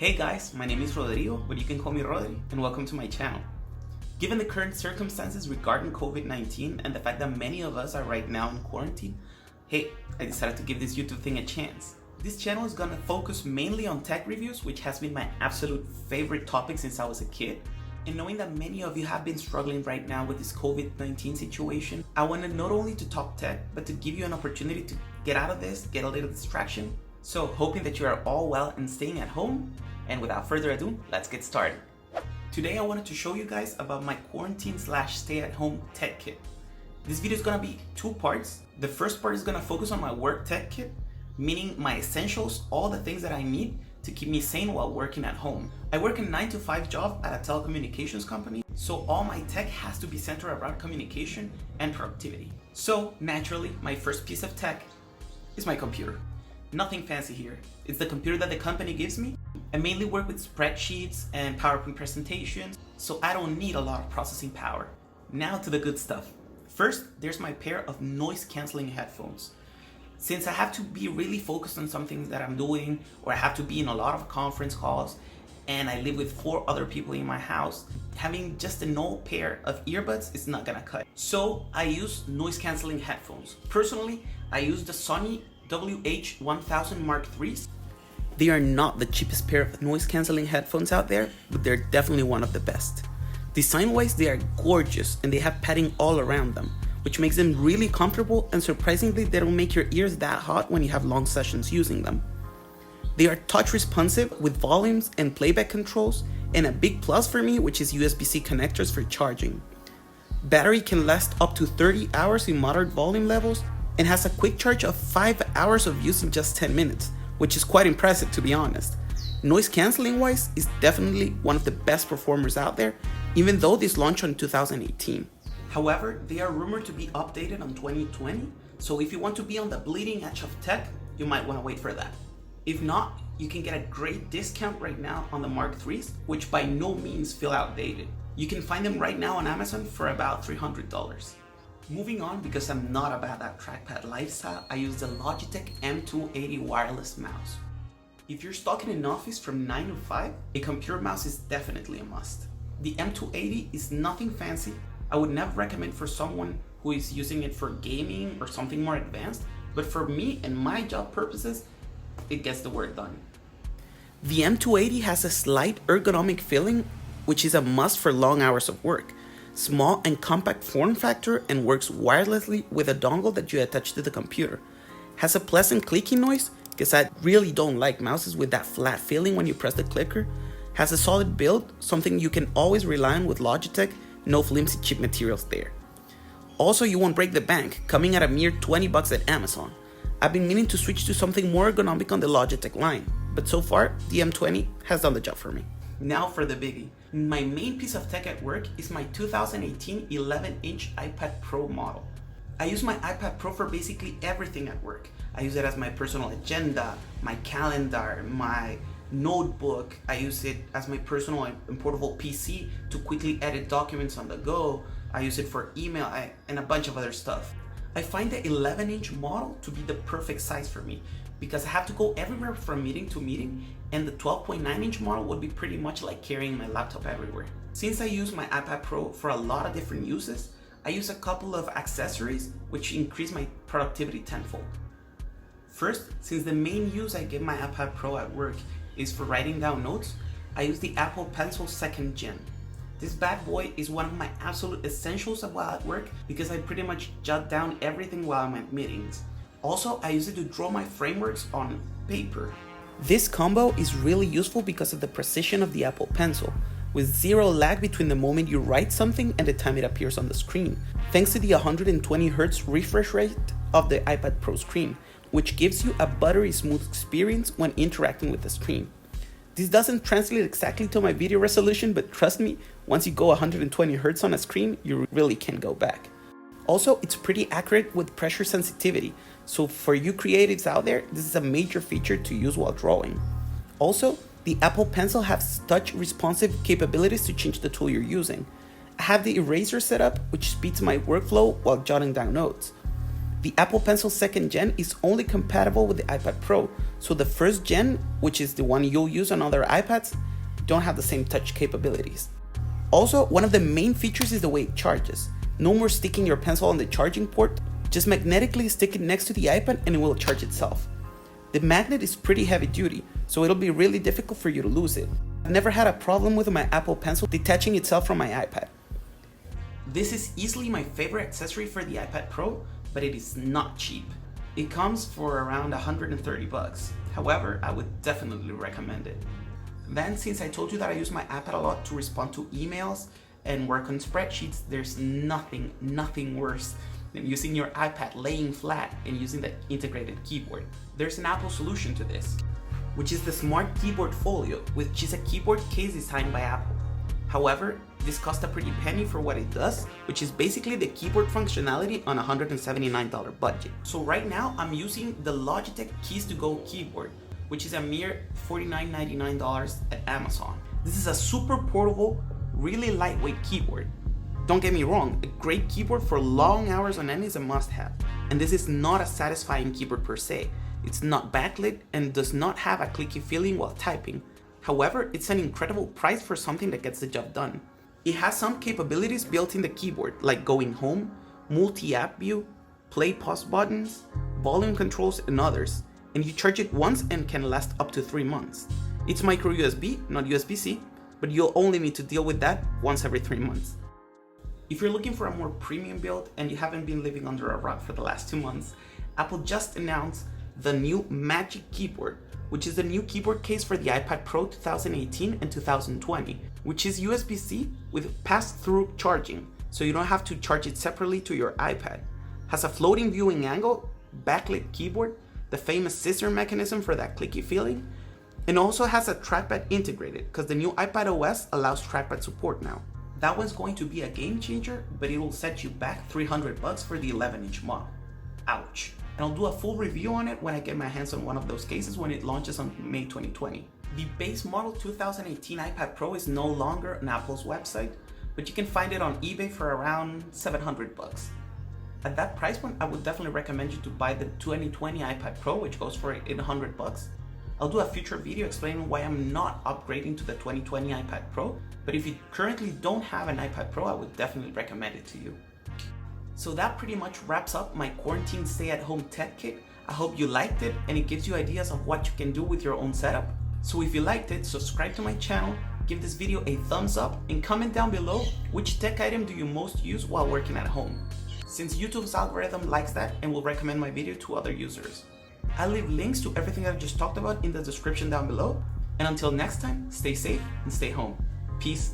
Hey guys, my name is Rodrigo, but you can call me Rodri, and welcome to my channel. Given the current circumstances regarding COVID-19 and the fact that many of us are right now in quarantine, hey, I decided to give this YouTube thing a chance. This channel is gonna focus mainly on tech reviews, which has been my absolute favorite topic since I was a kid. And knowing that many of you have been struggling right now with this COVID-19 situation, I wanted not only to talk tech, but to give you an opportunity to get out of this, get a little distraction. So hoping that you are all well and staying at home. And without further ado, let's get started. Today I wanted to show you guys about my quarantine/stay-at-home tech kit. This video is gonna be two parts. The first part is gonna focus on my work tech kit, meaning my essentials, all the things that I need to keep me sane while working at home. I work a 9-to-5 job at a telecommunications company, so all my tech has to be centered around communication and productivity. So naturally, my first piece of tech is my computer. Nothing fancy here. It's the computer that the company gives me. I mainly work with spreadsheets and PowerPoint presentations, so I don't need a lot of processing power. Now to the good stuff. First, there's my pair of noise canceling headphones. Since I have to be really focused on something that I'm doing, or I have to be in a lot of conference calls, and I live with 4 other people in my house, having just an old pair of earbuds is not gonna cut. So I use noise canceling headphones. Personally, I use the Sony WH-1000 Mark IIIs. They are not the cheapest pair of noise cancelling headphones out there, but they're definitely one of the best. Design-wise, they are gorgeous and they have padding all around them, which makes them really comfortable, and surprisingly, they don't make your ears that hot when you have long sessions using them. They are touch responsive with volumes and playback controls, and a big plus for me, which is USB-C connectors for charging. Battery can last up to 30 hours in moderate volume levels, and has a quick charge of 5 hours of use in just 10 minutes, which is quite impressive to be honest. Noise cancelling wise is definitely one of the best performers out there, even though this launched in 2018. However, they are rumored to be updated on 2020, so if you want to be on the bleeding edge of tech, you might want to wait for that. If not, you can get a great discount right now on the Mark IIIs, which by no means feel outdated. You can find them right now on Amazon for about $300. Moving on, because I'm not about that trackpad lifestyle, I use the Logitech M280 wireless mouse. If you're stuck in an office from 9 to 5, a computer mouse is definitely a must. The M280 is nothing fancy. I would never recommend for someone who is using it for gaming or something more advanced, but for me and my job purposes, it gets the work done. The M280 has a slight ergonomic feeling, which is a must for long hours of work. Small and compact form factor, and works wirelessly with a dongle that you attach to the computer. Has a pleasant clicking noise, because I really don't like mouses with that flat feeling when you press the clicker. Has a solid build, something you can always rely on with Logitech, no flimsy cheap materials there. Also, you won't break the bank, coming at a mere $20 at Amazon. I've been meaning to switch to something more ergonomic on the Logitech line, but so far, the M20 has done the job for me. Now for the biggie. My main piece of tech at work is my 2018 11-inch iPad Pro model. I use my iPad Pro for basically everything at work. I use it as my personal agenda, my calendar, my notebook. I use it as my personal and portable PC to quickly edit documents on the go. I use it for email and a bunch of other stuff. I find the 11-inch model to be the perfect size for me because I have to go everywhere from meeting to meeting, and the 12.9-inch model would be pretty much like carrying my laptop everywhere. Since I use my iPad Pro for a lot of different uses, I use a couple of accessories which increase my productivity tenfold. First, since the main use I give my iPad Pro at work is for writing down notes, I use the Apple Pencil 2nd Gen. This bad boy is one of my absolute essentials while at work because I pretty much jot down everything while I'm at meetings. Also, I use it to draw my frameworks on paper. This combo is really useful because of the precision of the Apple Pencil, with zero lag between the moment you write something and the time it appears on the screen, thanks to the 120Hz refresh rate of the iPad Pro screen, which gives you a buttery smooth experience when interacting with the screen. This doesn't translate exactly to my video resolution, but trust me, once you go 120Hz on a screen, you really can't go back. Also, it's pretty accurate with pressure sensitivity, so for you creatives out there, this is a major feature to use while drawing. Also, the Apple Pencil has touch responsive capabilities to change the tool you're using. I have the eraser set up, which speeds my workflow while jotting down notes. The Apple Pencil 2nd Gen is only compatible with the iPad Pro, so the 1st Gen, which is the one you'll use on other iPads, don't have the same touch capabilities. Also, one of the main features is the way it charges. No more sticking your pencil on the charging port, just magnetically stick it next to the iPad and it will charge itself. The magnet is pretty heavy duty, so it'll be really difficult for you to lose it. I've never had a problem with my Apple Pencil detaching itself from my iPad. This is easily my favorite accessory for the iPad Pro, but it is not cheap. It comes for around $130. However, I would definitely recommend it. Then, since I told you that I use my iPad a lot to respond to emails and work on spreadsheets, there's nothing worse than using your iPad laying flat and using the integrated keyboard. There's an Apple solution to this, which is the Smart Keyboard Folio, which is a keyboard case designed by Apple. However, this costs a pretty penny for what it does, which is basically the keyboard functionality on a $179 budget. So right now, I'm using the Logitech Keys2Go keyboard, which is a mere $49.99 at Amazon. This is a super portable, really lightweight keyboard. Don't get me wrong, a great keyboard for long hours on end is a must-have. And this is not a satisfying keyboard per se. It's not backlit and does not have a clicky feeling while typing. However, it's an incredible price for something that gets the job done. It has some capabilities built in the keyboard, like going home, multi-app view, play pause buttons, volume controls, and others. And you charge it once and can last up to 3 months. It's micro USB, not USB-C, but you'll only need to deal with that once every 3 months. If you're looking for a more premium build and you haven't been living under a rock for the last 2 months, Apple just announced the new Magic Keyboard, which is the new keyboard case for the iPad Pro 2018 and 2020, which is USB-C with pass-through charging, so you don't have to charge it separately to your iPad. Has a floating viewing angle, backlit keyboard, the famous scissor mechanism for that clicky feeling, and also has a trackpad integrated because the new iPad OS allows trackpad support now. That one's going to be a game changer, but it will set you back $300 for the 11-inch model. Ouch. And I'll do a full review on it when I get my hands on one of those cases when it launches on May 2020. The base model 2018 iPad Pro is no longer on Apple's website, but you can find it on eBay for around $700. At that price point, I would definitely recommend you to buy the 2020 iPad Pro, which goes for $800. I'll do a future video explaining why I'm not upgrading to the 2020 iPad Pro, but if you currently don't have an iPad Pro, I would definitely recommend it to you. So that pretty much wraps up my quarantine stay-at-home tech kit. I hope you liked it and it gives you ideas of what you can do with your own setup. So if you liked it, subscribe to my channel, give this video a thumbs up, and comment down below which tech item do you most use while working at home, since YouTube's algorithm likes that and will recommend my video to other users. I'll leave links to everything I've just talked about in the description down below, and until next time, stay safe and stay home. Peace.